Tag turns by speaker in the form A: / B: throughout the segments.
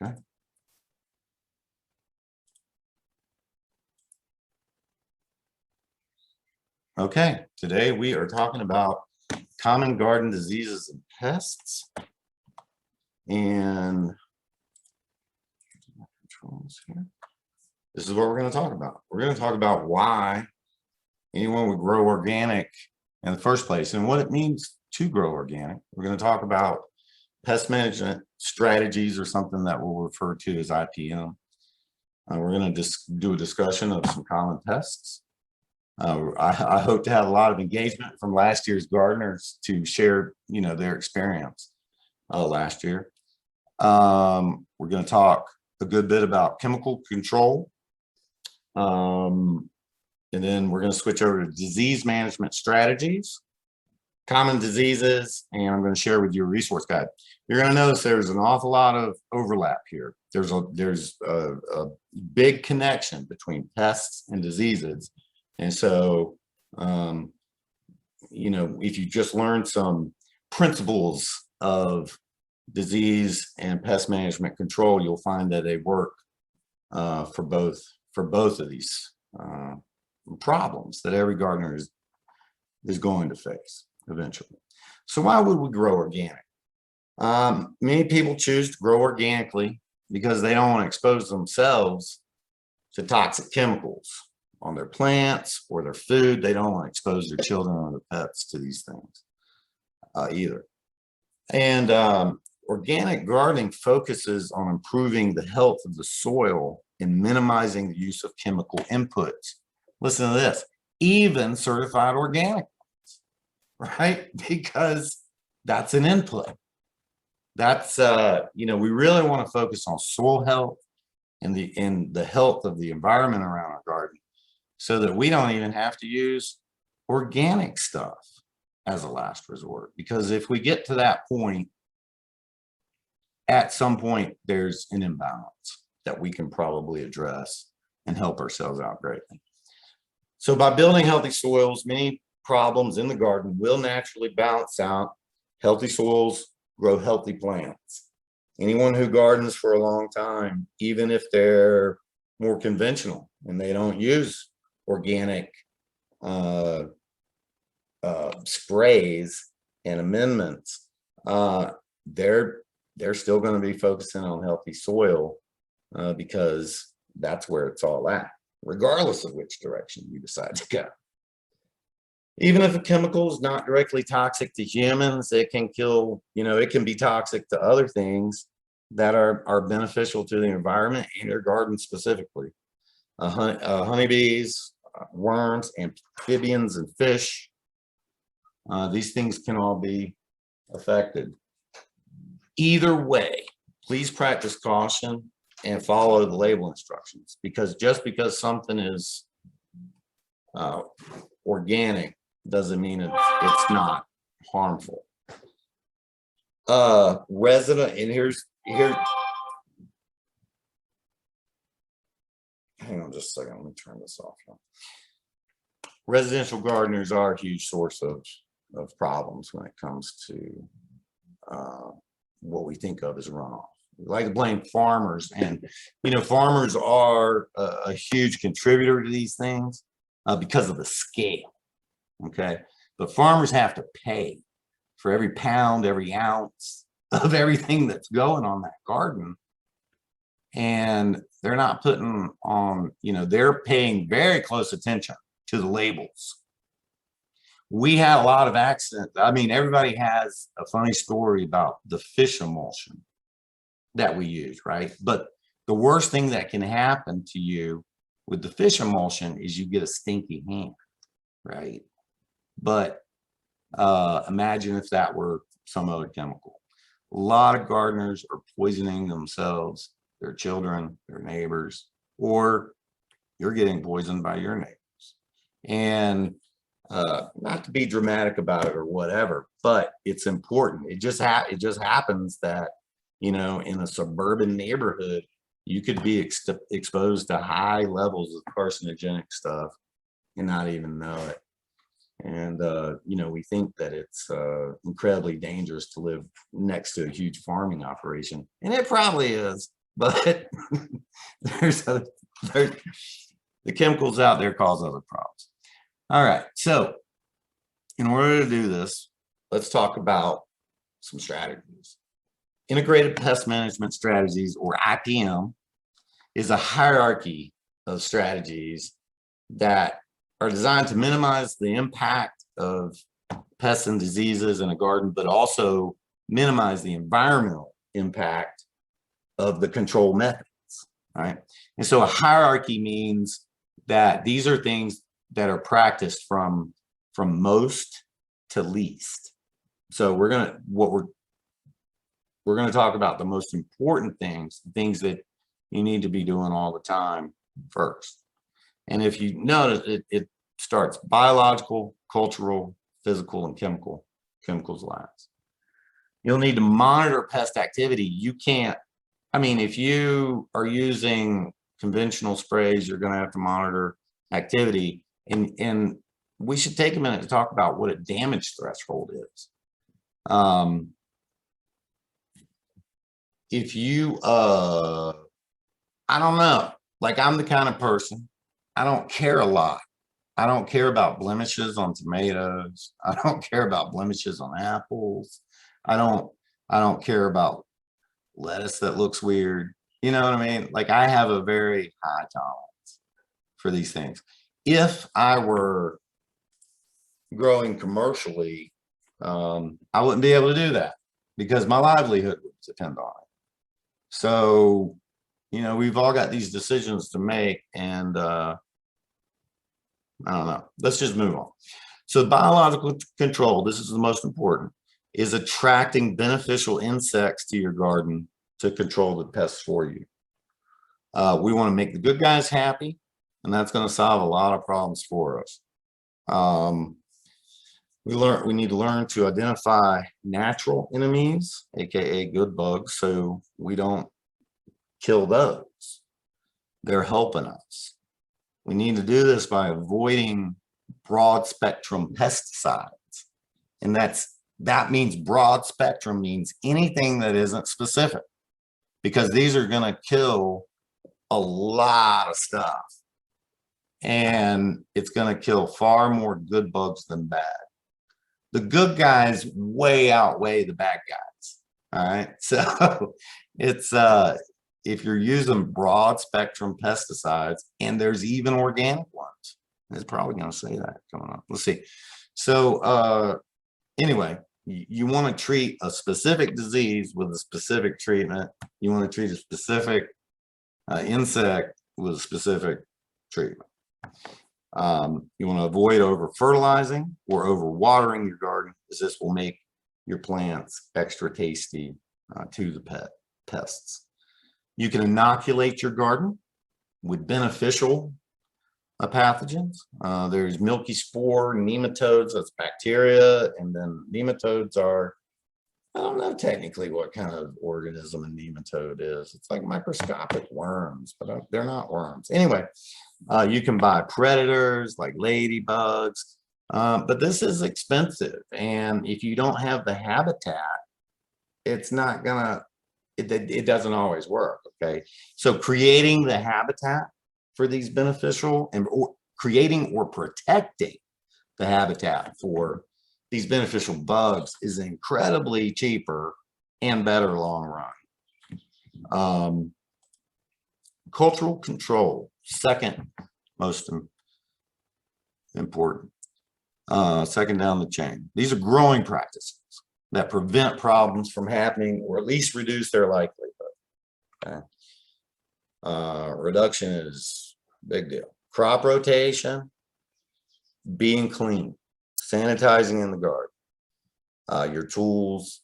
A: Okay. Okay, today we are talking about common garden diseases and pests. And controls here. This is what we're going to talk about. We're going to talk about why anyone would grow organic in the first place and what it means to grow organic. We're going to talk about pest management strategies, or something that we'll refer to as IPM. We're going to just do a discussion of some common pests. I hope to have a lot of engagement from last year's gardeners to share, their experience last year. We're going to talk a good bit about chemical control. And then we're going to switch over to disease management strategies, common diseases, and I'm going to share with you a resource guide. You're going to notice there's an awful lot of overlap here. There's a big connection between pests and diseases. And so, if you just learn some principles of disease and pest management control, you'll find that they work for both of these problems that every gardener is going to face eventually. So why would we grow organic? Many people choose to grow organically because they don't want to expose themselves to toxic chemicals on their plants or their food. They don't want to expose their children or their pets to these things either. And organic gardening focuses on improving the health of the soil and minimizing the use of chemical inputs. Listen to this, even certified organic ones, right? Because that's an input. That's, we really want to focus on soil health and the health of the environment around our garden, so that we don't even have to use organic stuff as a last resort. Because if we get to that point, at some point, there's an imbalance that we can probably address and help ourselves out greatly. So by building healthy soils, many problems in the garden will naturally balance out. Healthy soils grow healthy plants. Anyone who gardens for a long time, even if they're more conventional and they don't use organic sprays and amendments, they're still going to be focusing on healthy soil because that's where it's all at, regardless of which direction you decide to go. Even if a chemical is not directly toxic to humans, it can kill, it can be toxic to other things that are beneficial to the environment and your garden specifically. Honeybees, worms, amphibians, and fish. These things can all be affected. Either way, please practice caution and follow the label instructions, because just because something is organic doesn't mean it's not harmful. Resident, and here. Hang on just a second. Let me turn this off now. Residential gardeners are a huge source of problems when it comes to what we think of as runoff. We like to blame farmers, and farmers are a huge contributor to these things because of the scale. Okay, but farmers have to pay for every pound, every ounce of everything that's going on that garden, and they're not putting on, they're paying very close attention to the labels. We had a lot of accidents. I mean, everybody has a funny story about the fish emulsion that we use, right? But the worst thing that can happen to you with the fish emulsion is you get a stinky hand, right? But imagine if that were some other chemical. A lot of gardeners are poisoning themselves, their children, their neighbors, or you're getting poisoned by your neighbors. And not to be dramatic about it or whatever, but it's important. It just happens that, in a suburban neighborhood, you could be exposed to high levels of carcinogenic stuff and not even know it. And, we think that it's incredibly dangerous to live next to a huge farming operation. And it probably is, but there's other, the chemicals out there cause other problems. All right, so in order to do this, let's talk about some strategies. Integrated pest management strategies, or IPM, is a hierarchy of strategies that are designed to minimize the impact of pests and diseases in a garden, but also minimize the environmental impact of the control methods, right? And so a hierarchy means that these are things that are practiced from most to least. So we're gonna talk about the most important things that you need to be doing all the time first. And if you notice, it starts biological, cultural, physical, and chemicals last. You'll need to monitor pest activity. You can't, I mean, if you are using conventional sprays, you're going to have to monitor activity. And we should take a minute to talk about what a damage threshold is. If you, I don't know, like I'm the kind of person, I don't care a lot. I don't care about blemishes on tomatoes. I don't care about blemishes on apples. I don't care about lettuce that looks weird. You know what I mean? Like I have a very high tolerance for these things. If I were growing commercially, I wouldn't be able to do that because my livelihood would depend on it. So, you know, we've all got these decisions to make, and I don't know. Let's just move on. So biological control, this is the most important, is attracting beneficial insects to your garden to control the pests for you. We want to make the good guys happy, and that's going to solve a lot of problems for us. We need to learn to identify natural enemies, aka good bugs, so we don't kill those. They're helping us. We need to do this by avoiding broad spectrum pesticides. And that means broad spectrum means anything that isn't specific, because these are going to kill a lot of stuff. And it's going to kill far more good bugs than bad. The good guys way outweigh the bad guys. All right. So it's if you're using broad spectrum pesticides, and there's even organic ones, it's probably going to say that coming up. Let's see. So anyway, you want to treat a specific disease with a specific treatment. You want to treat a specific insect with a specific treatment. You want to avoid over fertilizing or over watering your garden, because this will make your plants extra tasty to the pests. You can inoculate your garden with beneficial pathogens. There's milky spore, nematodes, that's bacteria, and then nematodes are, I don't know technically what kind of organism a nematode is. It's like microscopic worms, but they're not worms. Anyway, you can buy predators like ladybugs, but this is expensive. And if you don't have the habitat, it's not gonna, it doesn't always work, okay? So creating the habitat for these beneficial or creating or protecting the habitat for these beneficial bugs is incredibly cheaper and better long run. Cultural control, second most important, second down the chain. These are growing practices that prevent problems from happening, or at least reduce their likelihood. Okay? Reduction is a big deal. Crop rotation, being clean, sanitizing in the garden, your tools,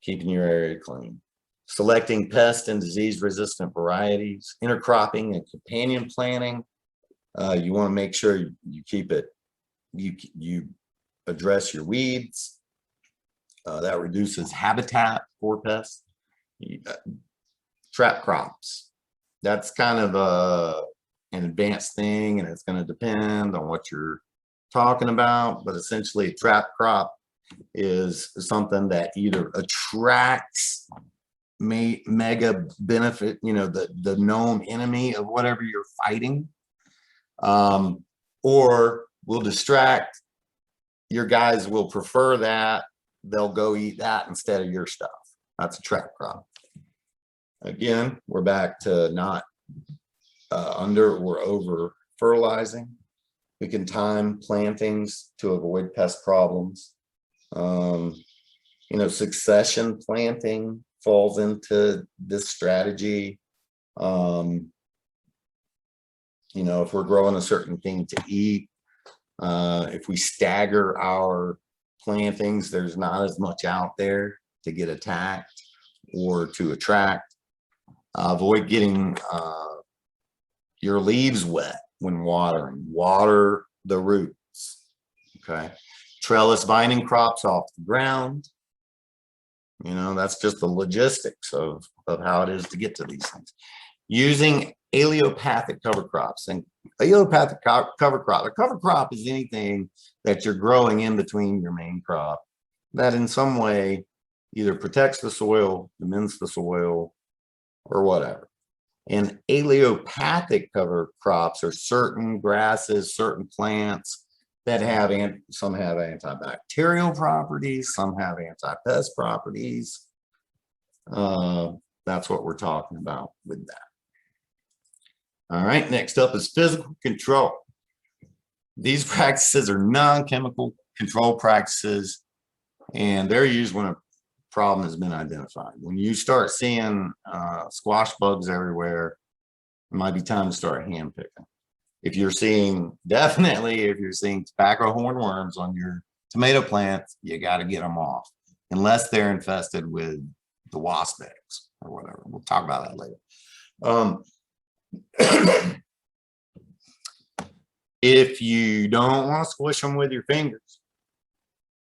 A: keeping your area clean, selecting pest and disease resistant varieties, intercropping and companion planting. You want to make sure you keep it, you address your weeds. That reduces habitat for pests. Trap crops. That's kind of an advanced thing, and it's going to depend on what you're talking about. But essentially, a trap crop is something that either attracts mega benefit, the known enemy of whatever you're fighting, or will distract. Your guys will prefer that. They'll go eat that instead of your stuff. That's a trap crop. Again, we're back to not under or over fertilizing. We can time plantings to avoid pest problems. Succession planting falls into this strategy. If we're growing a certain thing to eat, if we stagger our plantings, there's not as much out there to get attacked or to attract. Avoid getting your leaves wet when watering. Water the roots. Okay. Trellis binding crops off the ground. That's just the logistics of how it is to get to these things. Using allelopathic cover crops. And allelopathic cover crop. A cover crop is anything that you're growing in between your main crop that in some way either protects the soil, amends the soil, or whatever. And allelopathic cover crops are certain grasses, certain plants that have, some have antibacterial properties, some have anti-pest properties. That's what we're talking about with that. All right, next up is physical control. These practices are non-chemical control practices, and they're used when a problem has been identified. When you start seeing squash bugs everywhere, it might be time to start hand picking. If you're seeing tobacco hornworms on your tomato plants, you got to get them off, unless they're infested with the wasp eggs or whatever. We'll talk about that later. If you don't want to squish them with your fingers,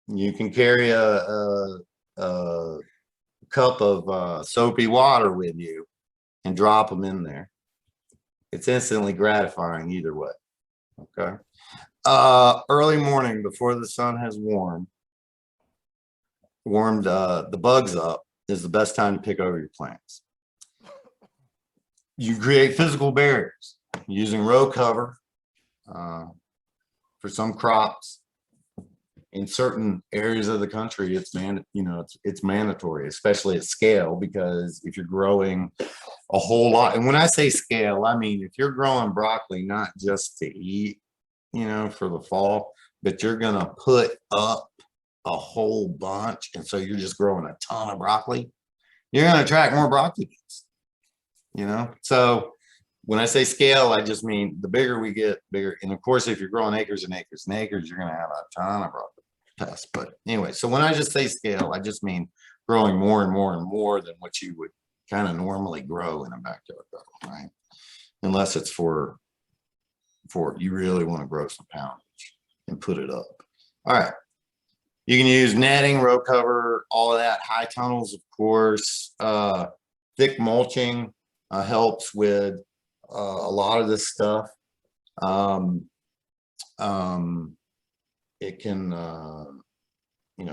A: you can carry a cup of soapy water with you and drop them in there. It's instantly gratifying either way. Okay. Early morning before the sun has warmed the bugs up is the best time to pick over your plants. You create physical barriers using row cover for some crops. In certain areas of the country, it's mandatory, especially at scale, because if you're growing a whole lot, and when I say scale, I mean if you're growing broccoli not just to eat, for the fall, but you're gonna put up a whole bunch, and so you're just growing a ton of broccoli, you're gonna attract more broccoli beans. So when I say scale, I just mean the bigger we get, bigger. And of course, if you're growing acres and acres and acres, you're going to have a ton of broccoli pests. But anyway, so when I just say scale, I just mean growing more and more and more than what you would kind of normally grow in a backyard garden, right? Unless it's for you really want to grow some poundage and put it up. All right. You can use netting, row cover, all of that. High tunnels, of course. Thick mulching helps with a lot of this stuff. It can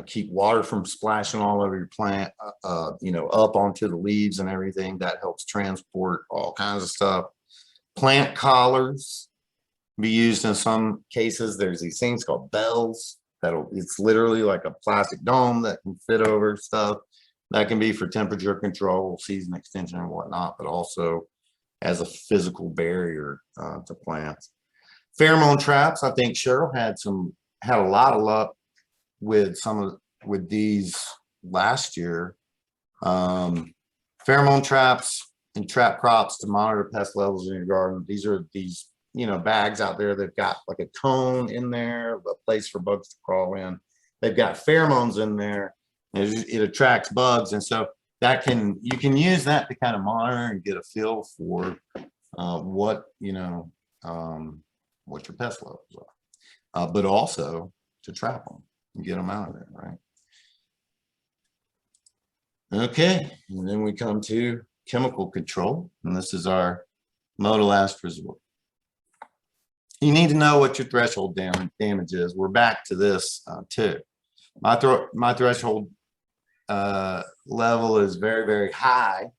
A: keep water from splashing all over your plant, up onto the leaves and everything. That helps transport all kinds of stuff. Plant collars be used in some cases. There's these things called bells it's literally like a plastic dome that can fit over stuff. That can be for temperature control, season extension and whatnot, but also as a physical barrier to plants. Pheromone traps. I think Cheryl had a lot of luck with these last year. Pheromone traps and trap crops to monitor pest levels in your garden. These are bags out there. They've got like a cone in there, a place for bugs to crawl in. They've got pheromones in there. It attracts bugs, and so you can use that to kind of monitor and get a feel for what your pest levels are, but also to trap them and get them out of there, right? Okay, and then we come to chemical control, and this is our mode of last resort. You need to know what your threshold damage is. We're back to this too. My threshold level is very, very high.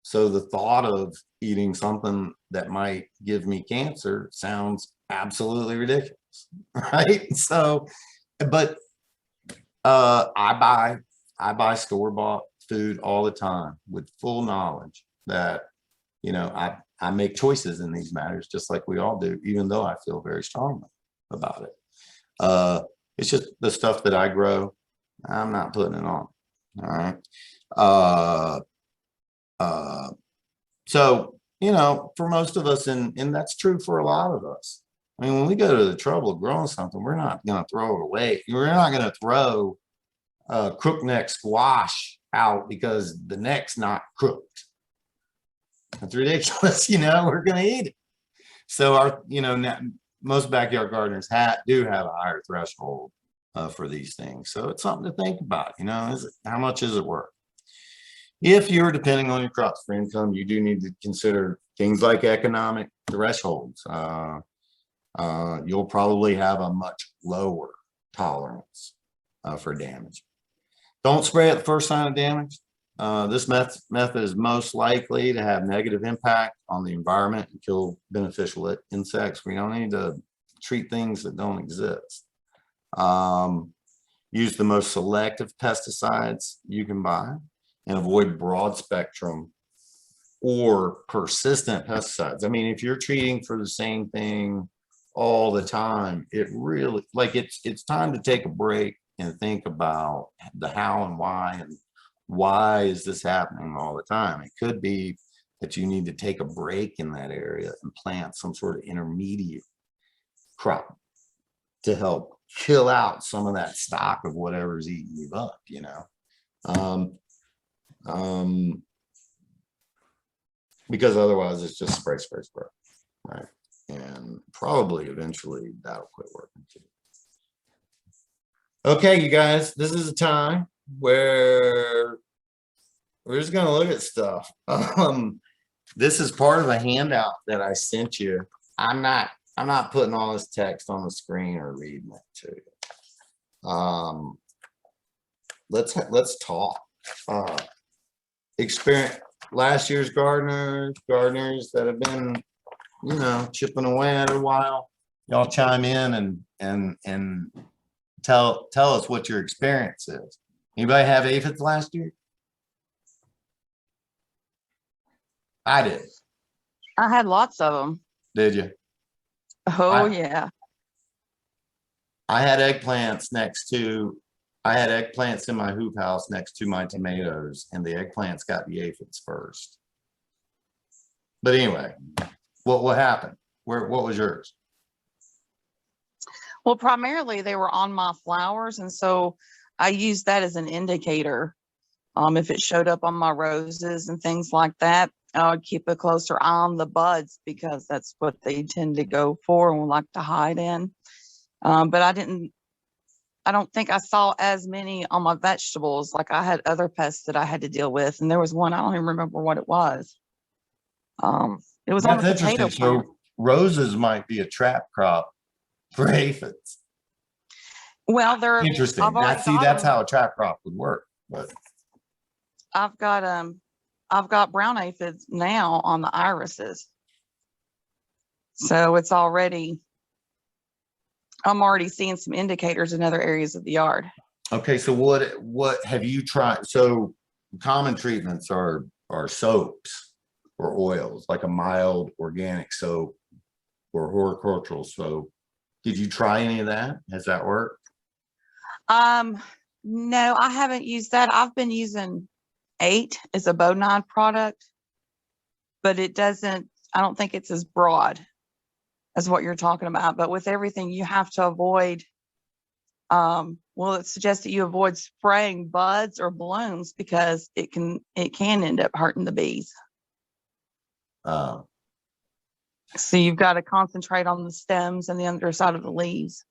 A: So the thought of eating something that might give me cancer sounds absolutely ridiculous, right? So, but I buy store-bought food all the time with full knowledge that, you know, I make choices in these matters just like we all do, even though I feel very strongly about it. It's just the stuff that I grow, I'm not putting it on. All right. So, you know, for most of us, and that's true for a lot of us. I mean, when we go to the trouble of growing something, we're not going to throw it away. We're not going to throw crookneck squash out because the neck's not crooked. That's ridiculous. You know, we're going to eat it. So our, you know, most backyard gardeners do have a higher threshold for these things. So it's something to think about. You know, how much is it worth? If you're depending on your crops for income, you do need to consider things like economic thresholds. You'll probably have a much lower tolerance for damage. Don't spray at the first sign of damage. This method is most likely to have negative impact on the environment and kill beneficial insects. We don't need to treat things that don't exist. Use the most selective pesticides you can buy and avoid broad spectrum or persistent pesticides. I mean, if you're treating for the same thing all the time, it really, like, it's time to take a break and think about the how and why is this happening all the time. It could be that you need to take a break in that area and plant some sort of intermediate crop to help kill out some of that stock of whatever's eating you up, you know. Because otherwise it's just spray, right? And probably eventually that'll quit working too. Okay, you guys, this is a time where we're just gonna look at stuff. This is part of a handout that I sent you. I'm not putting all this text on the screen or reading it to you. Let's talk. Experience last year's gardeners that have been, you know, chipping away at it a while. Y'all chime in and tell us what your experience is. Anybody have aphids last year? I did.
B: I had lots of them.
A: Did you?
B: Oh, yeah.
A: I had eggplants in my hoop house next to my tomatoes, and the eggplants got the aphids first. But anyway, what happened? What was yours?
B: Well, primarily they were on my flowers, and so I used that as an indicator. If it showed up on my roses and things like that, I would keep a closer eye on the buds because that's what they tend to go for and like to hide in. But I don't think I saw as many on my vegetables. Like I had other pests that I had to deal with, and there was one, I don't even remember what it was. It was on the potato plant.
A: So roses might be a trap crop for aphids.
B: Well, they're
A: interesting. That's how a trap crop would work. But
B: I've got brown aphids now on the irises. So it's already, I'm already seeing some indicators in other areas of the yard.
A: Okay, so what have you tried? So common treatments are soaps or oils, like a mild organic soap or horticultural soap. Did you try any of that? Has that worked?
B: No, I haven't used that. I've been using 8 as a bonide product, but it doesn't, I don't think it's as broad as what you're talking about. But with everything, you have to avoid, well, it suggests that you avoid spraying buds or blooms because it can end up hurting the bees. So you've got to concentrate on the stems and the underside of the leaves.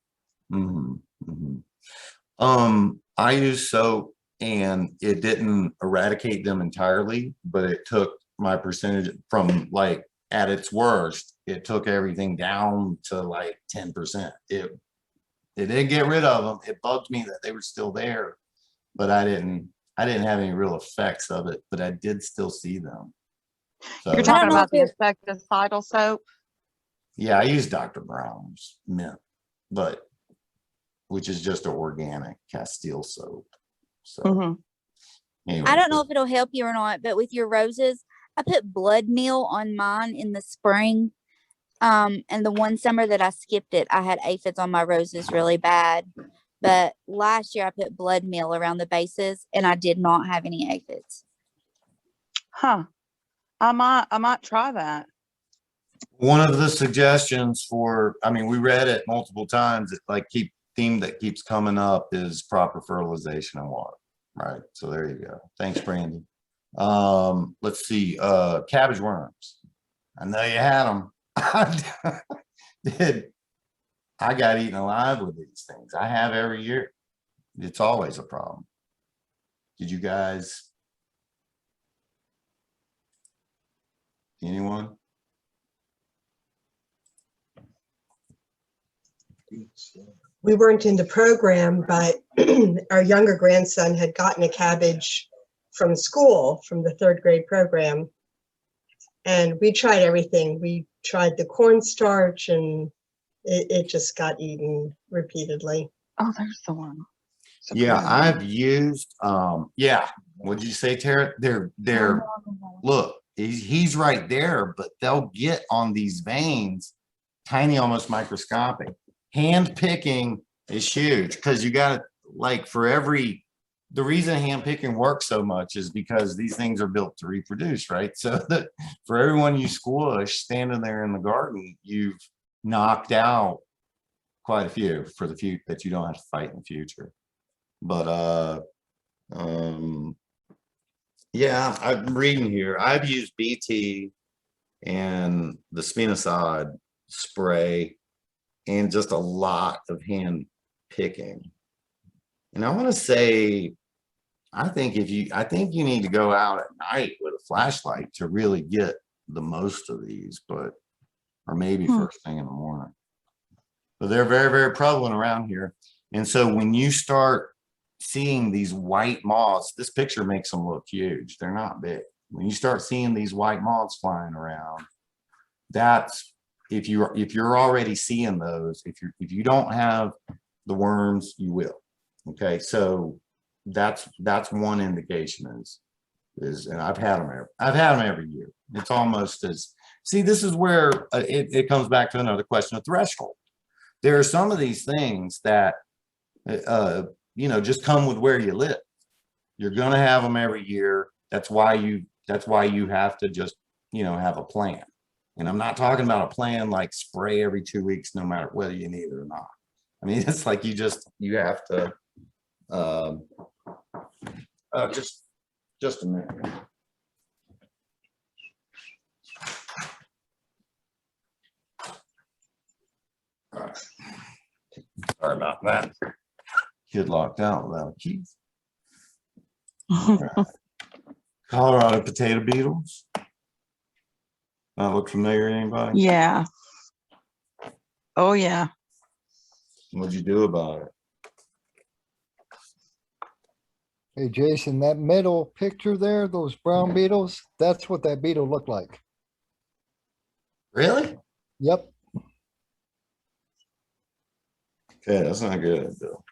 A: I use soap, and it didn't eradicate them entirely, but it took my percentage from, like, at its worst, it took everything down to like 10%. It didn't get rid of them. It bugged me that they were still there, but I didn't I didn't have any real effects of it, but I did still see them. So
B: You're
C: I don't
B: talking
C: know
B: about the
C: if
B: insecticidal soap?
A: yeah, I use Dr. Brown's mint, but which is just an organic Castile soap. So
B: Mhm.
A: anyway,
C: I don't know if it'll help you or not, but with your roses, I put blood meal on mine in the spring. And the one summer that I skipped it, I had aphids on my roses really bad. But last year I put blood meal around the bases and I did not have any aphids.
B: Huh. I might try that.
A: one of the suggestions for, I mean, we read it multiple times. It's like theme that keeps coming up is proper fertilization and water. Right. So there you go. Thanks, Brandon. Let's see. Cabbage worms. I know you had them. I did. I got eaten alive with these things. I have every year. It's always a problem. Did you guys? Anyone?
D: We weren't in the program, but our younger grandson had gotten a cabbage from school, from the 3rd grade program. And we tried everything. We tried the cornstarch and it just got eaten repeatedly.
B: Oh, there's the one.
A: Yeah, I've used, yeah. What'd you say, Tara? They're, look, he's right there, but they'll get on these veins, tiny, almost microscopic. Hand picking is huge because you got to, like, for every, the reason hand picking works so much is because these things are built to reproduce, right? So that for everyone you squish standing there in the garden, you've knocked out quite a few for the few that you don't have to fight in the future. But yeah, I'm reading here. I've used BT and the spinosad spray and just a lot of hand picking. And I want to say, I think you need to go out at night with a flashlight to really get the most of these, but, or maybe first thing in the morning. But they're very, very prevalent around here. And so when you start seeing these white moths, this picture makes them look huge. They're not big. When you start seeing these white moths flying around, that's, if you're already seeing those, if you don't have the worms, you will. Okay, so that's one indication is, and I've had them every year. It's almost as, see, this is where it comes back to another question of threshold. There are some of these things that you know, just come with where you live. You're gonna have them every year. That's why you have to just, you know, have a plan. And I'm not talking about a plan like spray every 2 weeks, no matter whether you need it or not. I mean, it's like you have to just a minute. All right. Sorry about that. Kid locked out without a key. Right. Colorado potato beetles. That look familiar to anybody?
B: Yeah. Oh yeah.
A: What'd you do about it?
E: Hey, Jason, that middle picture there, those brown beetles, that's what that beetle looked like.
A: Really?
E: Yep.
A: Okay, that's not good, Bill.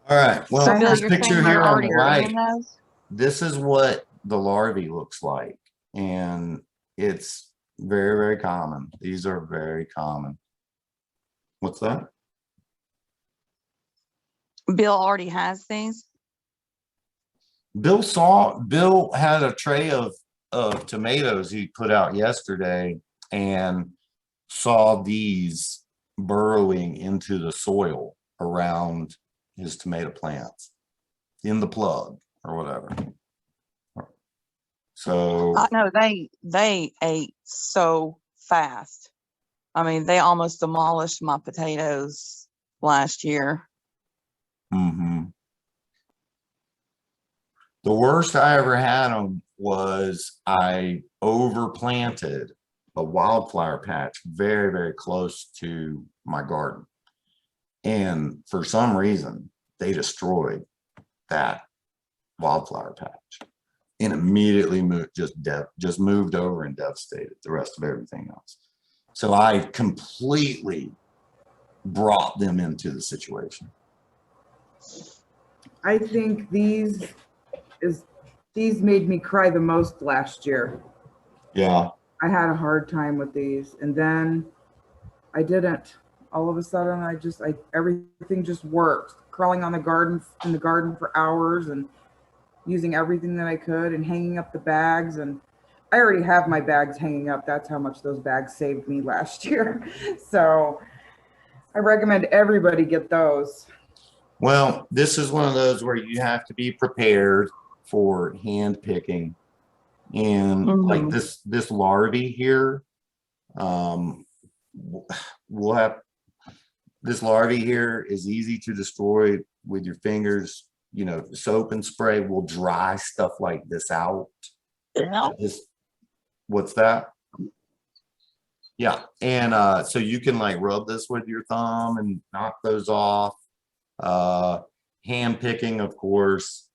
A: All right. Well,
B: So Bill,
A: this
B: you're
A: picture
B: saying
A: here
B: they're
A: on
B: already
A: the right,
B: in those?
A: this is what the larvae looks like. And it's very, very common. These are very common. What's that?
B: Bill already has these.
A: Bill had a tray of tomatoes he put out yesterday and saw these burrowing into the soil around his tomato plants in the plug or whatever. So
B: I know they ate so fast. I mean, they almost demolished my potatoes last year.
A: The worst I ever had them was I overplanted a wildflower patch very, very close to my garden. And for some reason, they destroyed that wildflower patch and immediately moved, just moved over and devastated the rest of everything else. So I completely brought them into the situation.
F: I think these made me cry the most last year.
A: Yeah.
F: I had a hard time with these, and then I didn't. All of a sudden, everything just worked. Crawling on in the garden for hours, and using everything that I could, and hanging up the bags. And I already have my bags hanging up. That's how much those bags saved me last year. So I recommend everybody get those.
A: Well, this is one of those where you have to be prepared for hand picking. And like this larvae here, we'll have this larvae here is easy to destroy with your fingers. You know, soap and spray will dry stuff like this out.
B: Yeah.
A: What's that? Yeah. And so you can like rub this with your thumb and knock those off. Hand picking, of course,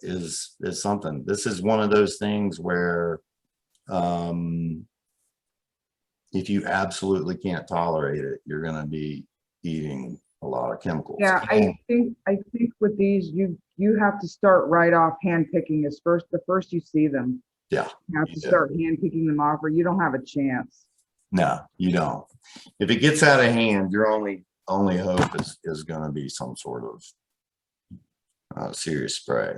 A: is something. This is one of those things where if you absolutely can't tolerate it, you're going to be eating a lot of chemicals.
F: Yeah, I think with these, you have to start right off hand picking the first you see them.
A: Yeah.
F: You have to start hand picking them off, or you don't have a chance.
A: No, you don't. If it gets out of hand, your only hope is going to be some sort of serious spray.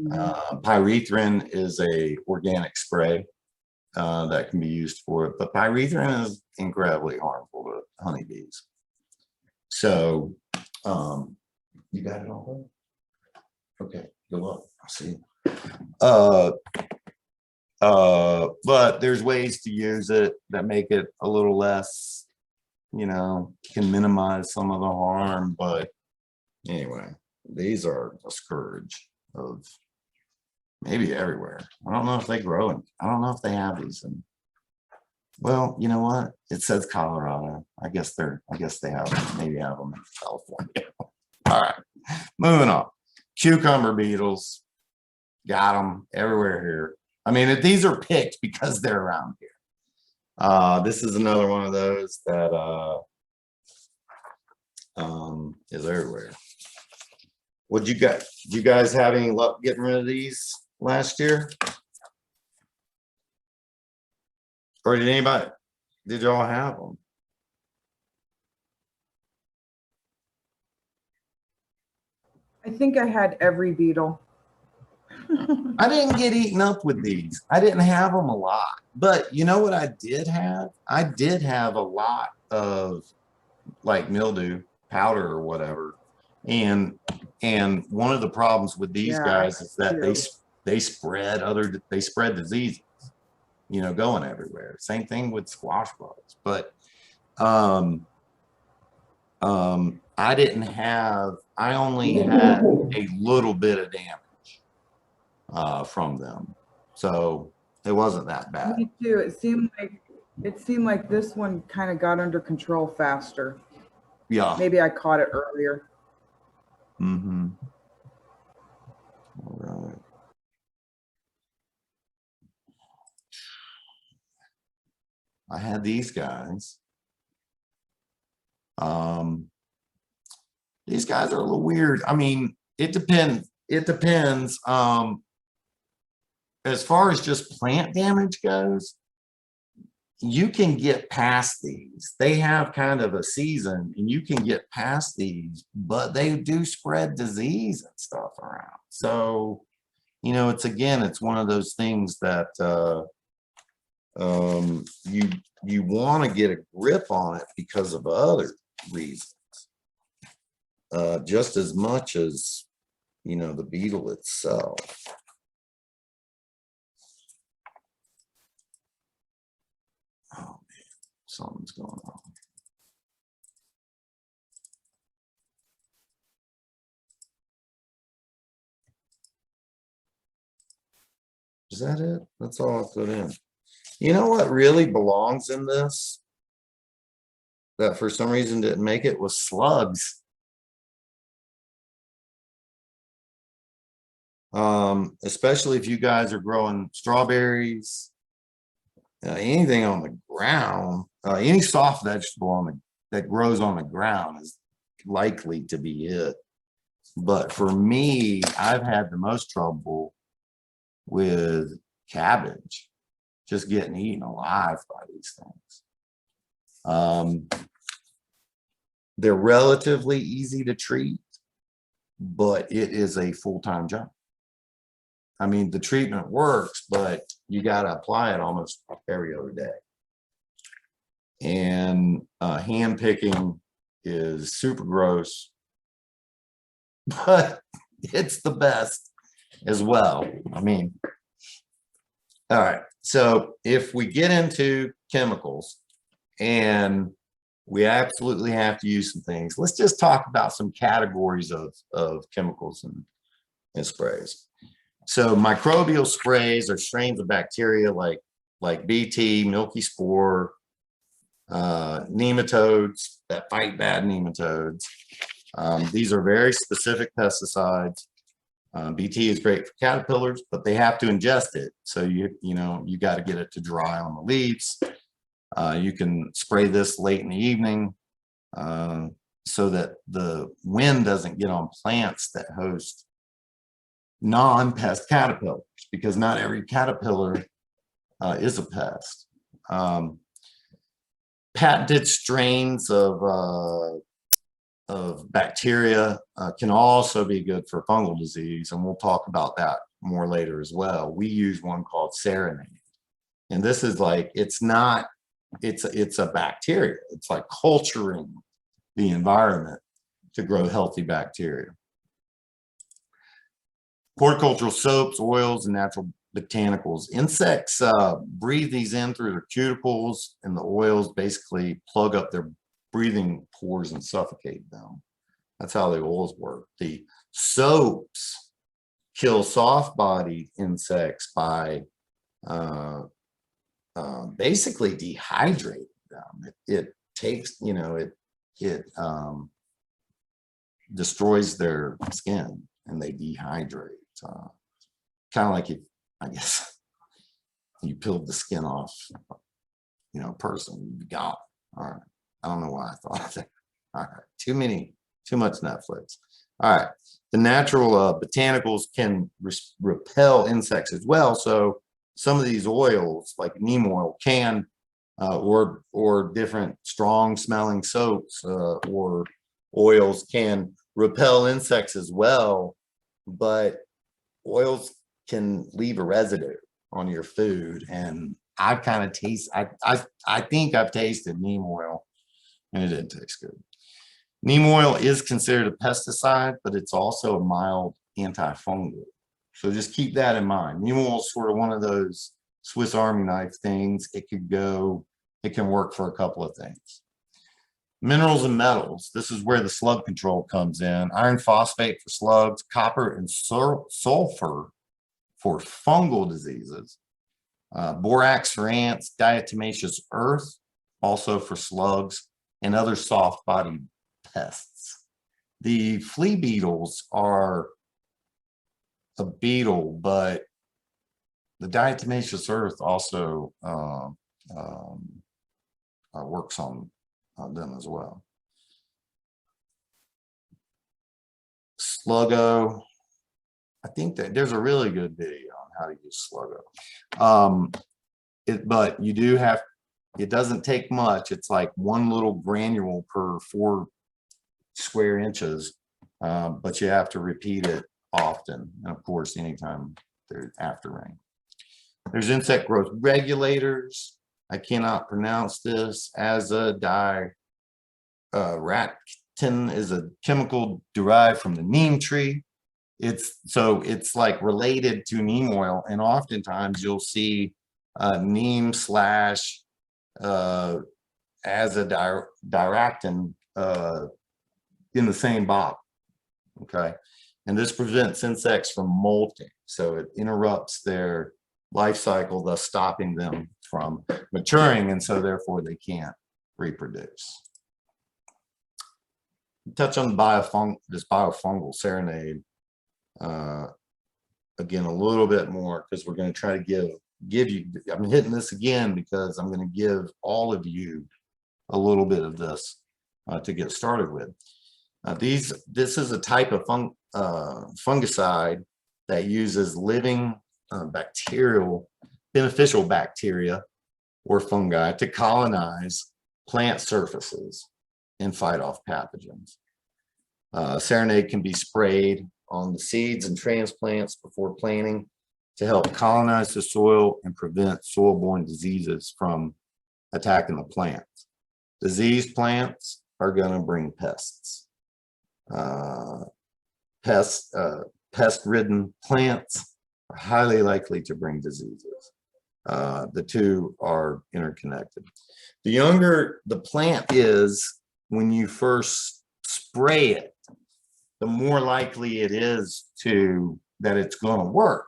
A: Pyrethrin is a organic spray that can be used for it, but pyrethrin is incredibly harmful to honeybees. So you got it all there? Okay, good luck. I'll see. But there's ways to use it that make it a little less, you know, can minimize some of the harm. But anyway, these are a scourge of maybe everywhere. I don't know if they grow and I don't know if they have these. And well, you know what? It says Colorado. I guess they maybe have them in California. All right, moving on. Cucumber beetles, got them everywhere here. I mean, these are picked because they're around here. This is another one of those that is everywhere. What you got? Did you guys have any luck getting rid of these last year? Or did y'all have them?
F: I think I had every beetle.
A: I didn't get eaten up with these. I didn't have them a lot. But you know what I did have? I did have a lot of like mildew powder or whatever. And one of the problems with these guys is that they spread diseases, you know, going everywhere. Same thing with squash bugs. But I only had a little bit of damage from them, so it wasn't that bad.
F: Me too. It seemed like this one kind of got under control faster.
A: Yeah.
F: Maybe I caught it earlier.
A: Mm-hmm. All right. I had these guys. These guys are a little weird. I mean, it depends. As far as just plant damage goes, you can get past these. They have kind of a season and you can get past these, but they do spread disease and stuff around. So, you know, it's one of those things that you want to get a grip on it because of other reasons, just as much as, you know, the beetle itself. Oh man, something's going on. Is that it? That's all I put in. You know what really belongs in this? That for some reason didn't make it was slugs. Especially if you guys are growing strawberries, anything on the ground, any soft vegetable that grows on the ground is likely to be it. But for me, I've had the most trouble with cabbage, just getting eaten alive by these things. They're relatively easy to treat, but it is a full-time job. I mean, the treatment works, but you got to apply it almost every other day. And hand picking is super gross, but it's the best as well. I mean, all right. So if we get into chemicals and we absolutely have to use some things, let's just talk about some categories of chemicals and sprays. So microbial sprays are strains of bacteria like BT, milky spore, nematodes that fight bad nematodes. These are very specific pesticides. BT is great for caterpillars, but they have to ingest it. So you got to get it to dry on the leaves. You can spray this late in the evening so that the wind doesn't get on plants that host non-pest caterpillars, because not every caterpillar is a pest. Patented strains of bacteria can also be good for fungal disease, and we'll talk about that more later as well. We use one called Serenade, and this is like, it's a bacteria. It's like culturing the environment to grow healthy bacteria. Horticultural soaps, oils, and natural botanicals. Insects breathe these in through their cuticles, and the oils basically plug up their breathing pores and suffocate them. That's how the oils work. The soaps kill soft-bodied insects by basically dehydrating them. It takes, it destroys their skin and they dehydrate. Kind of like if, I guess, you peeled the skin off, person, you got it. All right. I don't know why I thought of that. All right. Too much Netflix. All right. The natural botanicals can repel insects as well. So some of these oils, like neem oil, can, or different strong smelling soaps or oils can repel insects as well. But oils can leave a residue on your food, and I kind of taste. I think I've tasted neem oil, and it didn't taste good. Neem oil is considered a pesticide, but it's also a mild antifungal. So just keep that in mind. Neem oil is sort of one of those Swiss Army knife things. It can work for a couple of things. Minerals and metals. This is where the slug control comes in. Iron phosphate for slugs, copper and sulfur for fungal diseases, borax for ants, diatomaceous earth also for slugs and other soft-bodied pests. The flea beetles are a beetle, but the diatomaceous earth also works on them as well. Sluggo. I think that there's a really good video on how to use Sluggo. But you do have, it doesn't take much. It's like one little granule per 4 square inches, but you have to repeat it often. And of course, anytime there's after rain. There's insect growth regulators. I cannot pronounce this. Azadirachtin is a chemical derived from the neem tree. It's like related to neem oil, and oftentimes you'll see neem slash azadirachtin in the same bottle. Okay, and this prevents insects from molting, so it interrupts their life cycle, thus stopping them from maturing, and so therefore they can't reproduce. Touch on this biofungal serenade again a little bit more, because we're going to try to give you, I'm hitting this again because I'm going to give all of you a little bit of this to get started with. This is a type of fungicide that uses living beneficial bacteria or fungi to colonize plant surfaces and fight off pathogens. Serenade can be sprayed on the seeds and transplants before planting to help colonize the soil and prevent soil-borne diseases from attacking the plants. Diseased plants are going to bring pests. Pest-ridden plants are highly likely to bring diseases. The two are interconnected. The younger the plant is when you first spray it, the more likely it is that it's going to work.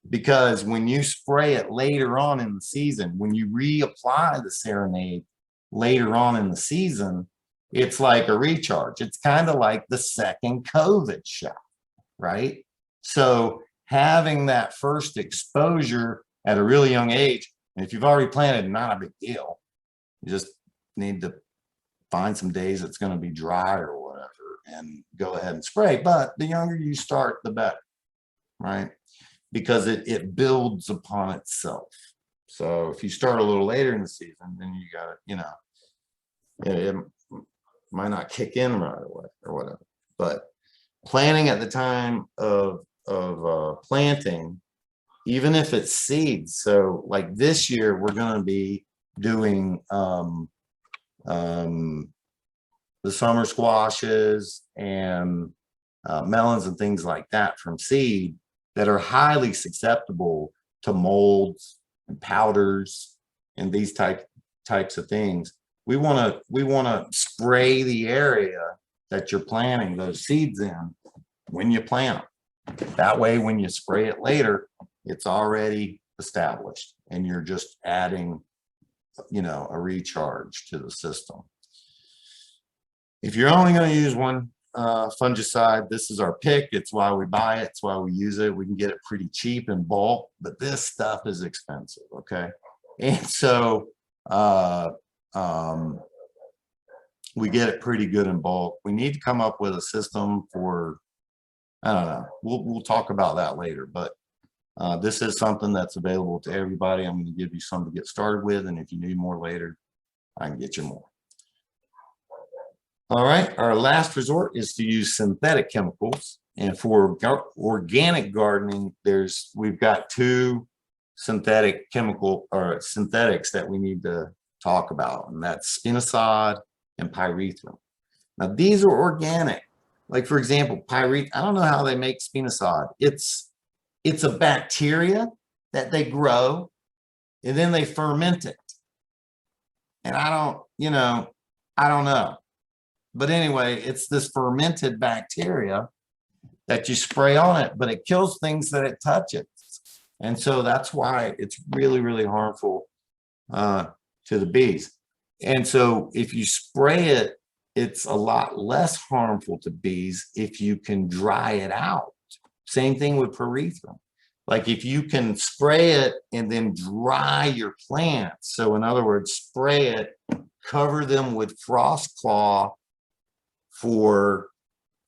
A: Because when you spray it later on in the season, when you reapply the serenade later on in the season, it's like a recharge. It's kind of like the second COVID shot, right? So having that first exposure at a really young age, and if you've already planted, not a big deal. You just need to find some days it's going to be dry or whatever and go ahead and spray. But the younger you start, the better, right? Because it builds upon itself. So if you start a little later in the season, then you got to, you know, it might not kick in right away or whatever. But planting at the time of planting, even if it's seeds. So like this year, we're going to be doing the summer squashes and melons and things like that from seed that are highly susceptible to molds and powders and these types of things. We want to spray the area that you're planting those seeds in when you plant them. That way, when you spray it later, it's already established and you're just adding, you know, a recharge to the system. If you're only going to use one fungicide, this is our pick. It's why we buy it. It's why we use it. We can get it pretty cheap in bulk, but this stuff is expensive. Okay. And so we get it pretty good in bulk. We need to come up with a system for, I don't know, we'll talk about that later, but this is something that's available to everybody. I'm going to give you some to get started with, and if you need more later, I can get you more. All right, our last resort is to use synthetic chemicals, and for organic gardening, we've got two synthetic synthetics that we need to talk about, and that's spinosad and pyrethrum. Now these are organic. Like for example, pyrethrum, I don't know how they make spinosad. It's a bacteria that they grow and then they ferment it. And I don't know. But anyway, it's this fermented bacteria that you spray on it, but it kills things that it touches. And so that's why it's really, really harmful to the bees. And so if you spray it, it's a lot less harmful to bees if you can dry it out. Same thing with pyrethrum. Like if you can spray it and then dry your plants. So in other words, spray it, cover them with frost claw for,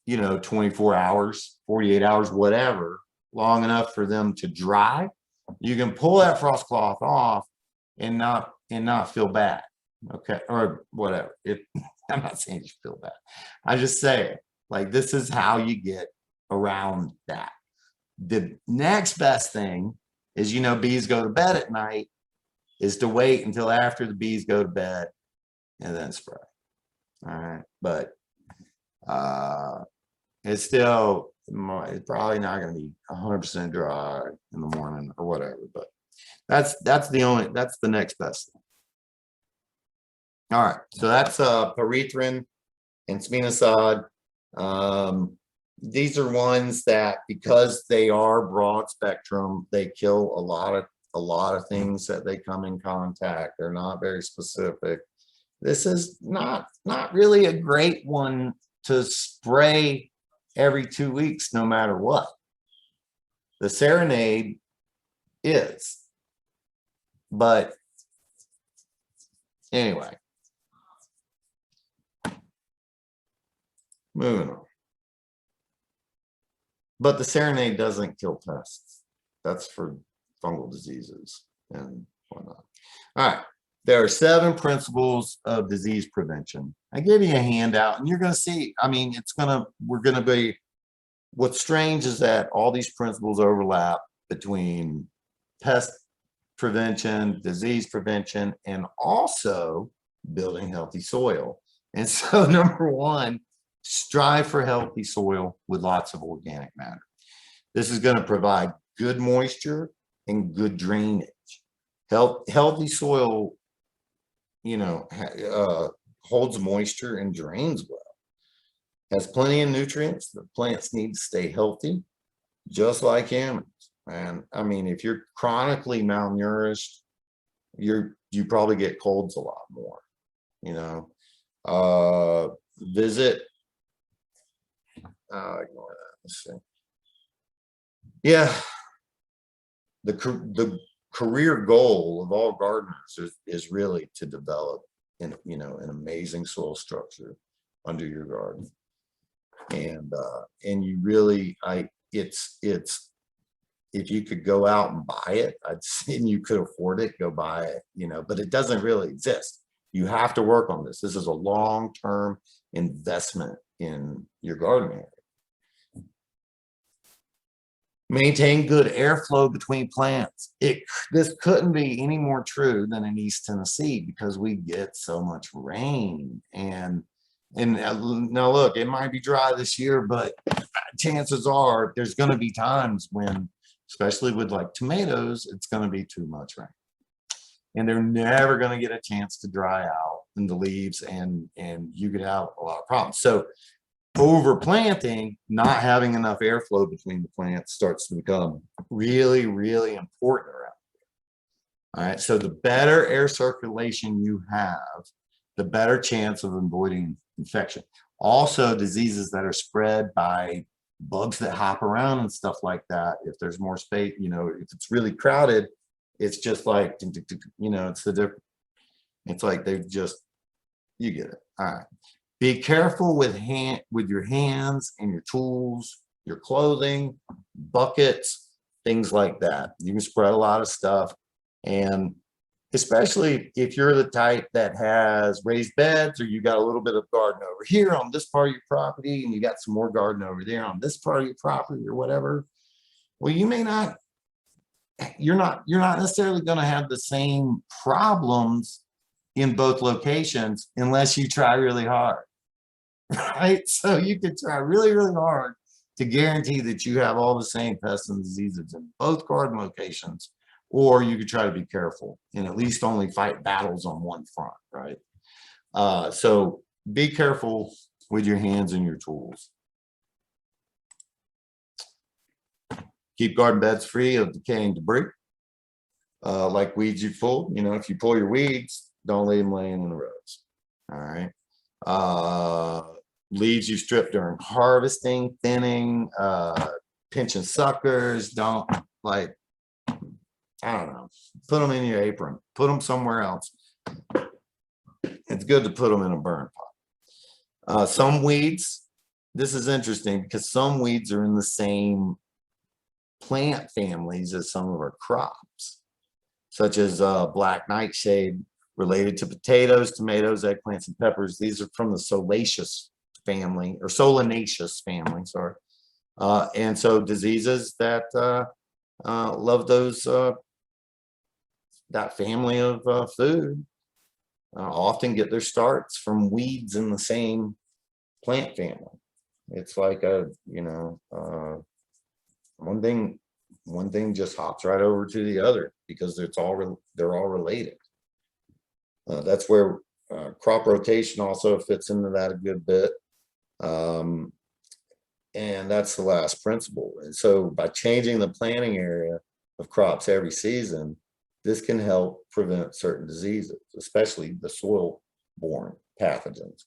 A: 24 hours, 48 hours, whatever, long enough for them to dry. You can pull that frost cloth off and not feel bad. Okay, or whatever. I'm not saying you feel bad. I just say it. Like this is how you get around that. The next best thing is, bees go to bed at night, is to wait until after the bees go to bed and then spray. All right, but it's probably not going to be 100% dry in the morning or whatever. But that's the next best thing. All right, so that's pyrethrum and spinosad. These are ones that, because they are broad spectrum, they kill a a lot of things that they come in contact. They're not very specific. This is not really a great one to spray every 2 weeks, no matter what. The Serenade is, but anyway, moving on. But the Serenade doesn't kill pests. That's for fungal diseases and whatnot. All right. There are 7 principles of disease prevention. I give you a handout and you're going to see, I mean, we're going to be, what's strange is that all these principles overlap between pest prevention, disease prevention, and also building healthy soil. And so number 1, strive for healthy soil with lots of organic matter. This is going to provide good moisture and good drainage. Healthy soil, holds moisture and drains well. Has plenty of nutrients. The plants need to stay healthy, just like animals. And I mean, if you're chronically malnourished, you probably get colds a lot more. Visit. Ignore that. Let's see. Yeah, the career goal of all gardeners is really to develop an amazing soil structure under your garden, and you really it's if you could go out and buy it, I'd say, and you could afford it, go buy it, but it doesn't really exist. You have to work on this. This is a long-term investment in your garden area. Maintain good airflow between plants. This couldn't be any more true than in East Tennessee because we get so much rain. And now look, it might be dry this year, but chances are there's going to be times when, especially with like tomatoes, it's going to be too much rain. And they're never going to get a chance to dry out in the leaves, and you could have a lot of problems. So overplanting, not having enough airflow between the plants, starts to become really, really important around here. All right, so the better air circulation you have, the better chance of avoiding infection. Also, diseases that are spread by bugs that hop around and stuff like that. If there's more space, if it's really crowded, it's just like, it's the different. It's like you get it. All right. Be careful with your hands and your tools, your clothing, buckets, things like that. You can spread a lot of stuff. And especially if you're the type that has raised beds, or you got a little bit of garden over here on this part of your property, and you got some more garden over there on this part of your property or whatever. Well, you're not necessarily going to have the same problems in both locations unless you try really hard. Right? So you could try really, really hard to guarantee that you have all the same pests and diseases in both garden locations, or you could try to be careful and at least only fight battles on one front, right? So be careful with your hands and your tools. Keep garden beds free of decaying debris, like weeds you pull. If you pull your weeds, don't leave them laying in the roads. All right. Leaves you strip during harvesting, thinning, pinching suckers. Don't, I don't know, put them in your apron, put them somewhere else. It's good to put them in a burn pot. Some weeds, this is interesting because some weeds are in the same plant families as some of our crops, such as black nightshade, related to potatoes, tomatoes, eggplants, and peppers. These are from the solanaceous family, or solanaceous family, sorry. And so diseases that love those, that family of food often get their starts from weeds in the same plant family. It's like one thing just hops right over to the other because they're all related. That's where crop rotation also fits into that a good bit. And that's the last principle. And so by changing the planting area of crops every season, this can help prevent certain diseases, especially the soil-borne pathogens.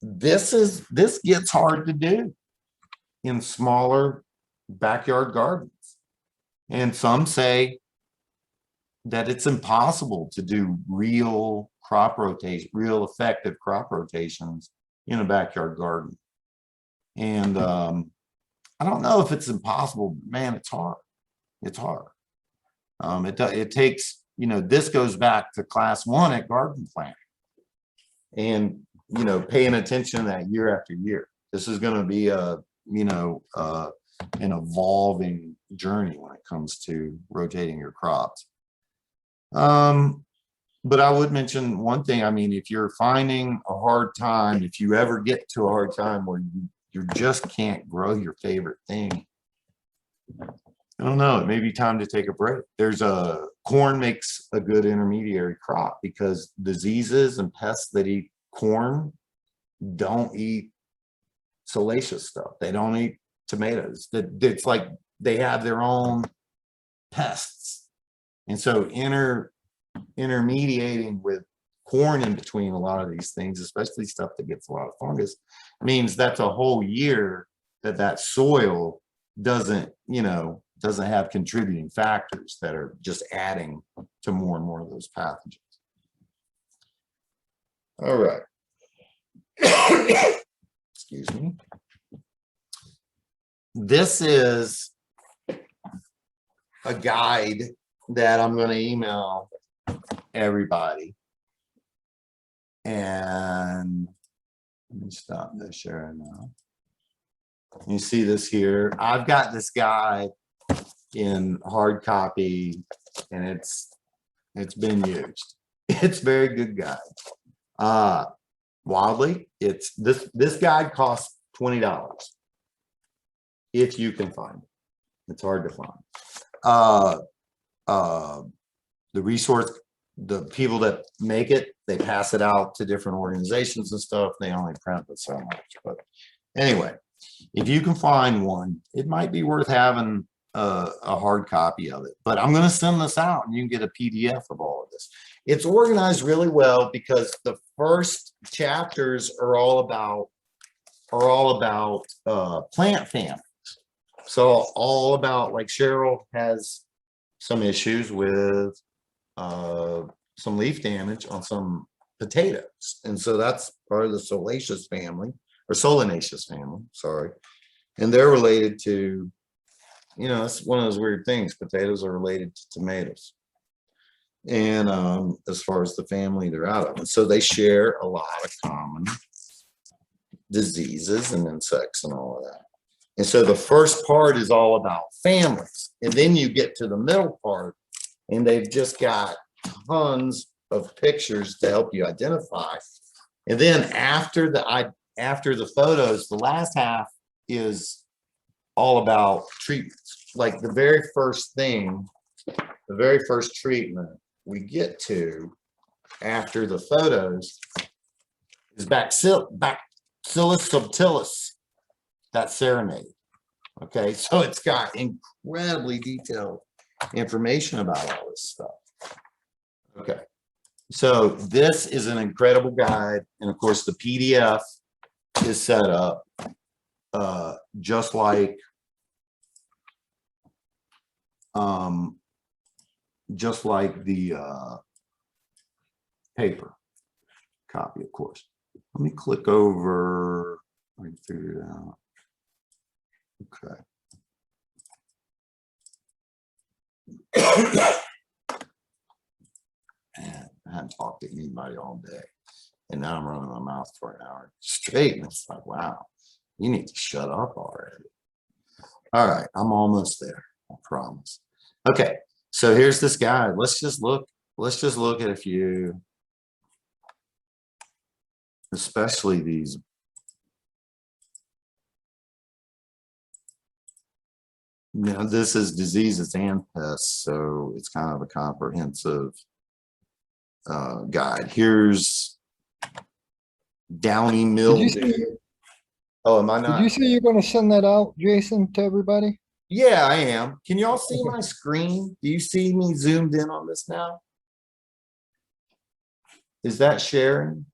A: This gets hard to do in smaller backyard gardens. And some say that it's impossible to do real crop rotation, real effective crop rotations in a backyard garden. And I don't know if it's impossible, but man, it's hard. It's hard. It takes, you know, this goes back to class 1 at garden planting. And, you know, paying attention to that year after year. This is going to be a, you know, an evolving journey when it comes to rotating your crops. But I would mention one thing. I mean, if you're finding a hard time, if you ever get to a hard time where you just can't grow your favorite thing, I don't know, it may be time to take a break. Corn makes a good intermediary crop because diseases and pests that eat corn don't eat salacious stuff. They don't eat tomatoes. It's like they have their own pests. And so intermediating with corn in between a lot of these things, especially stuff that gets a lot of fungus, means that's a whole year that soil doesn't have contributing factors that are just adding to more and more of those pathogens. All right. Excuse me. This is a guide that I'm going to email everybody. And let me stop this sharing now. You see this here. I've got this guide in hard copy, and it's been used. It's a very good guide. Wildly, it's this guide costs $20 if you can find it. It's hard to find. The resource, the people that make it, they pass it out to different organizations and stuff. They only print it so much. But anyway, if you can find one, it might be worth having a hard copy of it. But I'm going to send this out, and you can get a PDF of all of this. It's organized really well because the first chapters are all about plant families. So all about, like, Cheryl has some issues with some leaf damage on some potatoes, and so that's part of the solanaceous family, or solanaceous family, sorry. And they're related to, you know, it's one of those weird things. Potatoes are related to tomatoes. And as far as the family they're out of, and so they share a lot of common diseases and insects and all of that. And so the first part is all about families, and then you get to the middle part, and they've just got tons of pictures to help you identify. And then after the photos, the last half is all about treatments. Like the very first thing, the very first treatment we get to after the photos is Bacillus subtilis, that serenade. Okay, so it's got incredibly detailed information about all this stuff. Okay, so this is an incredible guide, and of course the PDF is set up just like the paper copy, of course. Let me click over. I can figure it out. Okay. Man, I hadn't talked to anybody all day, and now I'm running my mouth for an hour straight, and it's like, wow, you need to shut up already. All right, I'm almost there, I promise. Okay, so here's this guide. Let's just look at a few, especially these. Now, this is diseases and pests, so it's kind of a comprehensive guide. Here's downy mildew. Oh, am I not?
E: Did you say you're going to send that out, Jason, to everybody?
A: Yeah, I am. Can y'all see my screen? Do you see me zoomed in on this now? Is that sharing?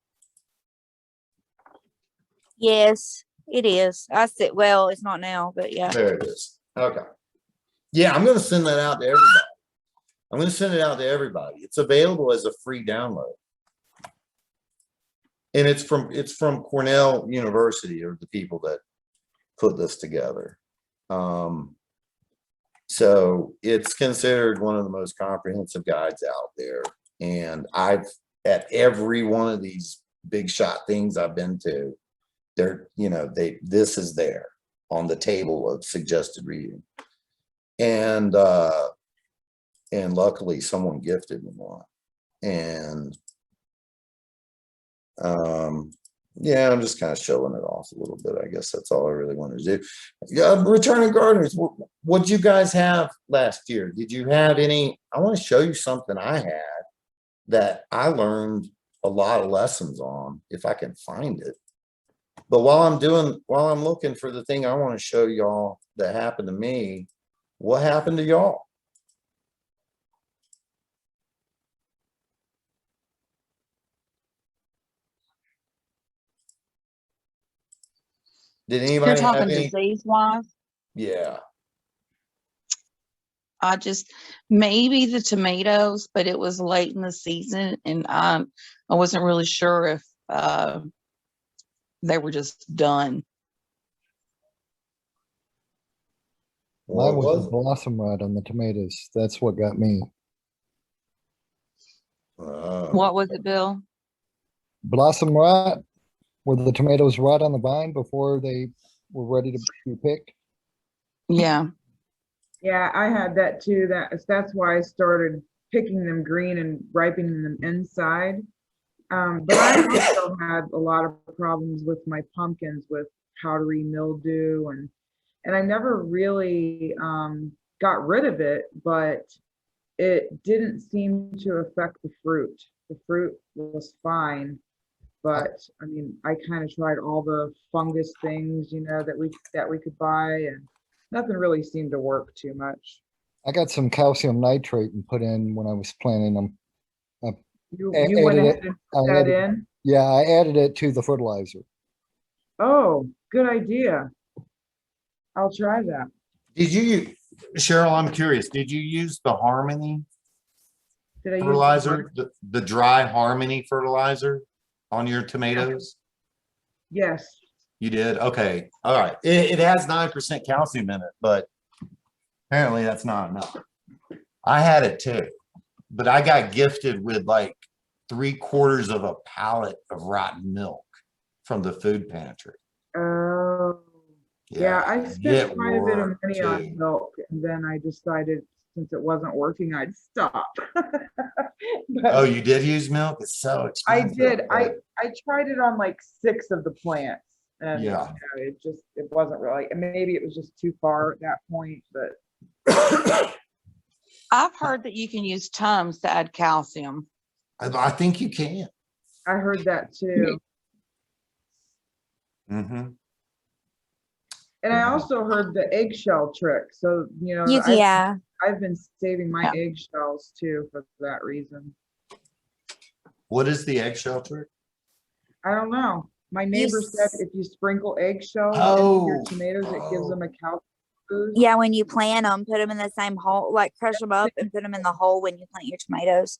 C: Yes, it is. I said, well, it's not now, but yeah.
A: There it is. Okay. Yeah, I'm going to send that out to everybody. I'm going to send it out to everybody. It's available as a free download. And it's from Cornell University, or the people that put this together. So it's considered one of the most comprehensive guides out there. And I've, at every one of these big shot things I've been to, they're, this is there on the table of suggested reading. And luckily someone gifted me one. And yeah, I'm just kind of showing it off a little bit. I guess that's all I really wanted to do. Returning gardeners, what did you guys have last year? Did you have any? I want to show you something I had that I learned a lot of lessons on, if I can find it. But while I'm looking for the thing I want to show y'all that happened to me, what happened to y'all? Did
B: You're
A: anybody have
B: talking
A: any?
B: disease wise?
A: Yeah.
B: I just, maybe the tomatoes, but it was late in the season and I wasn't really sure if they were just done.
A: What
E: Mine was
A: was
E: the
A: it?
E: blossom rot on the tomatoes. That's what got me.
B: What was it, Bill?
E: Blossom rot, where the tomatoes rot on the vine before they were ready to be picked.
B: Yeah.
F: Yeah, I had that too. That's why I started picking them green and ripening them inside. But I also had a lot of problems with my pumpkins with powdery mildew, and I never really got rid of it, but it didn't seem to affect the fruit. The fruit was fine, but I mean, I kind of tried all the fungus things, that we could buy, and nothing really seemed to work too much.
E: I got some calcium nitrate and put in when I was planting them.
F: You
E: A-
F: went
E: added
F: ahead
E: it-
F: and
E: I
F: put that
E: added-
F: in?
E: Yeah, I added it to the fertilizer.
F: Oh, good idea. I'll try that.
A: Did you, Cheryl, I'm curious, did you use the Harmony
F: Did I use
A: fertilizer, the dry Harmony fertilizer on your tomatoes?
F: Yes.
A: You did? Okay. All right. It has 9% calcium in it, but apparently that's not enough. I had it too, but I got gifted with like 3/4 of a pallet of rotten milk from the food pantry.
F: Oh, yeah, I spent
A: it
F: quite a bit of
A: worked
F: money
A: too.
F: on milk, and then I decided since it wasn't working, I'd stop. But
A: Oh, you did use milk? It's so
F: I
A: expensive.
F: did. I
A: but
F: tried it on like 6 of the plants, and
A: Yeah.
F: it wasn't really. And maybe it was just too far at that point. But
B: I've heard that you can use Tums to add calcium.
A: I think you can.
F: I heard that too.
A: Mm-hmm.
F: And I also heard the eggshell trick. So
C: Yeah.
F: I've been saving my
B: Yeah.
F: eggshells too for that reason.
A: What is the eggshell trick?
F: I don't know. My neighbor said if you sprinkle eggshells into your tomatoes, it gives them a calcium boost.
C: Yeah, when you plant them, put them in the same hole, like crush them up and put them in the hole when you plant your tomatoes.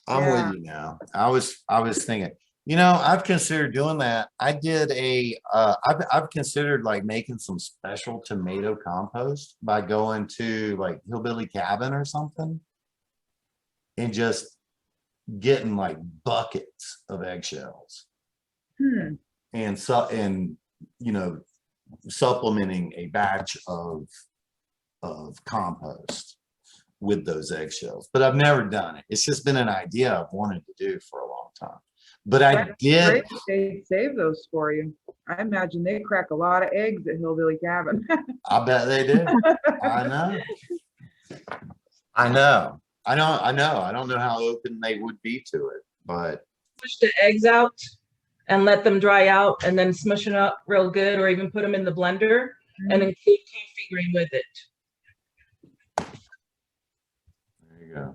A: I'm
F: Yeah.
A: with you now. I was thinking, I've considered doing that. I did I've considered like making some special tomato compost by going to like Hillbilly Cabin or something and just getting like buckets of eggshells and supplementing a batch of compost with those eggshells, but I've never done it. It's just been an idea I've wanted to do for a long time. But I
F: That's
A: did.
F: great if they save those for you. I imagine they crack a lot of eggs at Hillbilly Cabin.
A: I bet they do. I know. I don't know how open they would be to it, but
G: Push the eggs out and let them dry out and then smush it up real good, or even put them in the blender and then cook coffee grain with it.
A: you go.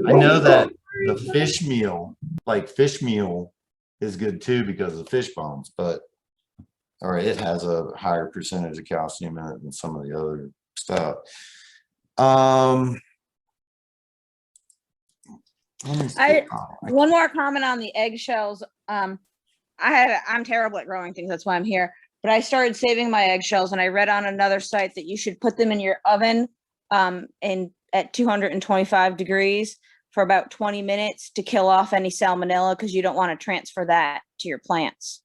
A: I know that the fish meal, like fish meal, is good too because of fish bones, but it has a higher percentage of calcium in it than some of the other stuff. Let me see.
H: One more comment on the eggshells. I'm terrible at growing things. That's why I'm here. But I started saving my eggshells, and I read on another site that you should put them in your oven at 225 degrees for about 20 minutes to kill off any salmonella, because you don't want to transfer that to your plants.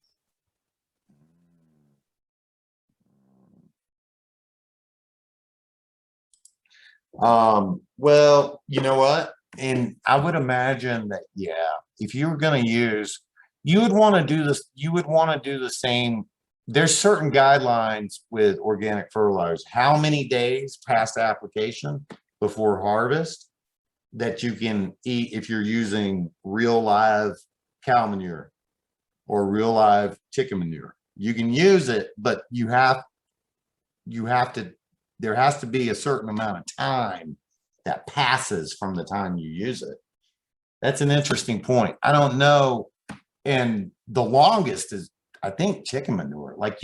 A: Well, you know what? And I would imagine that, yeah, if you were going to use, you would want to do this, you would want to do the same. There's certain guidelines with organic fertilizers, how many days past application before harvest that you can eat if you're using real live cow manure or real live chicken manure. You can use it, but you have to, there has to be a certain amount of time that passes from the time you use it. That's an interesting point. I don't know. And the longest is, I think, chicken manure. Like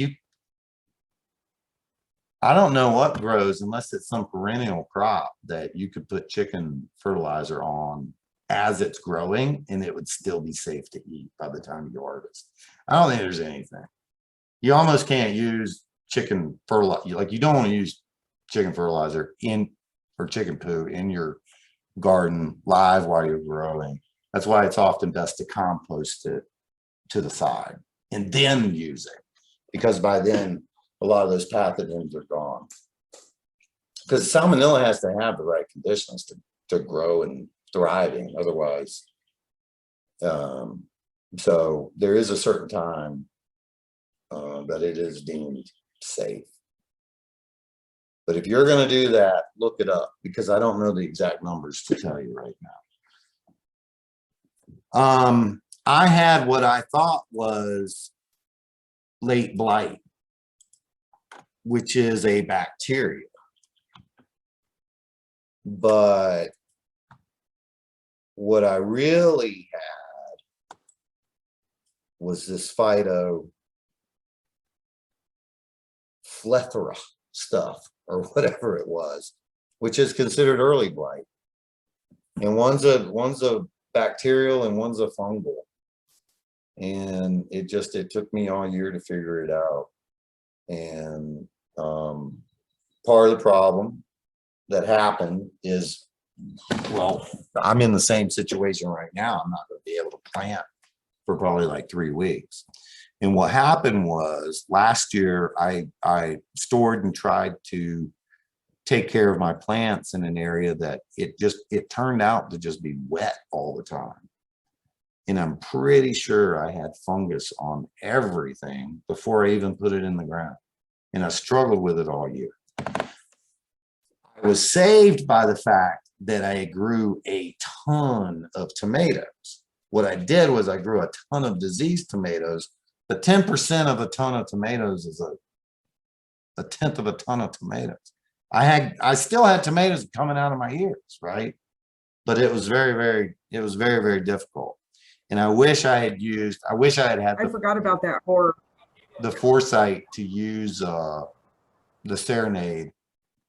A: I don't know what grows unless it's some perennial crop that you could put chicken fertilizer on as it's growing and it would still be safe to eat by the time you harvest. I don't think there's anything. You almost can't use chicken fertilizer. Like you don't want to use chicken fertilizer or chicken poo in your garden live while you're growing. That's why it's often best to compost it to the side and then use it, because by then a lot of those pathogens are gone. Because salmonella has to have the right conditions to grow and thriving. Otherwise, so there is a certain time that it is deemed safe. But if you're going to do that, look it up, because I don't know the exact numbers to tell you right now. I had what I thought was late blight, which is a bacteria. But what I really had was this phytophthora stuff, or whatever it was, which is considered early blight. And one's a bacterial and one's a fungal. And it took me all year to figure it out. And part of the problem that happened is, well, I'm in the same situation right now. I'm not going to be able to plant for probably like 3 weeks. And what happened was last year I stored and tried to take care of my plants in an area that it turned out to just be wet all the time. And I'm pretty sure I had fungus on everything before I even put it in the ground. And I struggled with it all year. I was saved by the fact that I grew a ton of tomatoes. What I did was I grew a ton of diseased tomatoes, but 10% of a ton of tomatoes is a tenth of a ton of tomatoes. I still had tomatoes coming out of my ears, right? But it was very, very difficult. And I wish I had
F: I forgot about that horror.
A: The foresight to use the Serenade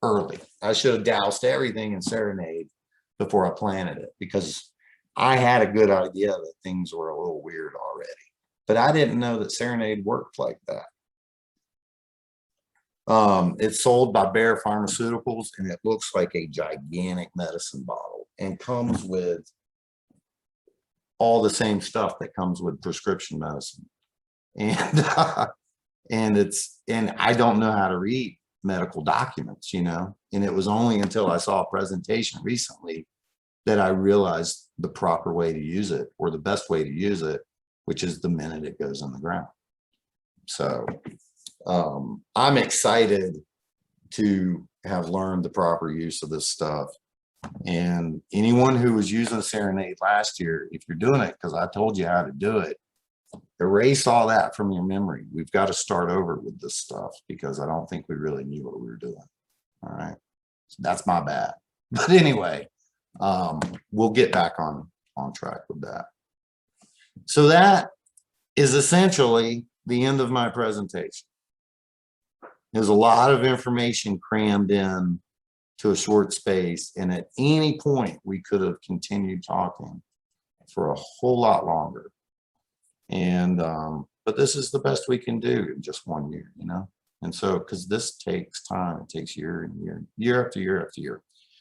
A: early. I should have doused everything in Serenade before I planted it, because I had a good idea that things were a little weird already. But I didn't know that Serenade worked like that. It's sold by Bayer Pharmaceuticals, and it looks like a gigantic medicine bottle and comes with all the same stuff that comes with prescription medicine. And and I don't know how to read medical documents, you know, and it was only until I saw a presentation recently that I realized the proper way to use it, or the best way to use it, which is the minute it goes on the ground. So I'm excited to have learned the proper use of this stuff. And anyone who was using Serenade last year, if you're doing it because I told you how to do it, erase all that from your memory. We've got to start over with this stuff, because I don't think we really knew what we were doing. All right. That's my bad. But anyway, we'll get back on track with that. So that is essentially the end of my presentation. There's a lot of information crammed in to a short space, and at any point we could have continued talking for a whole lot longer. And but this is the best we can do in just 1 year, you know. And so, because this takes time, it takes year after year after year.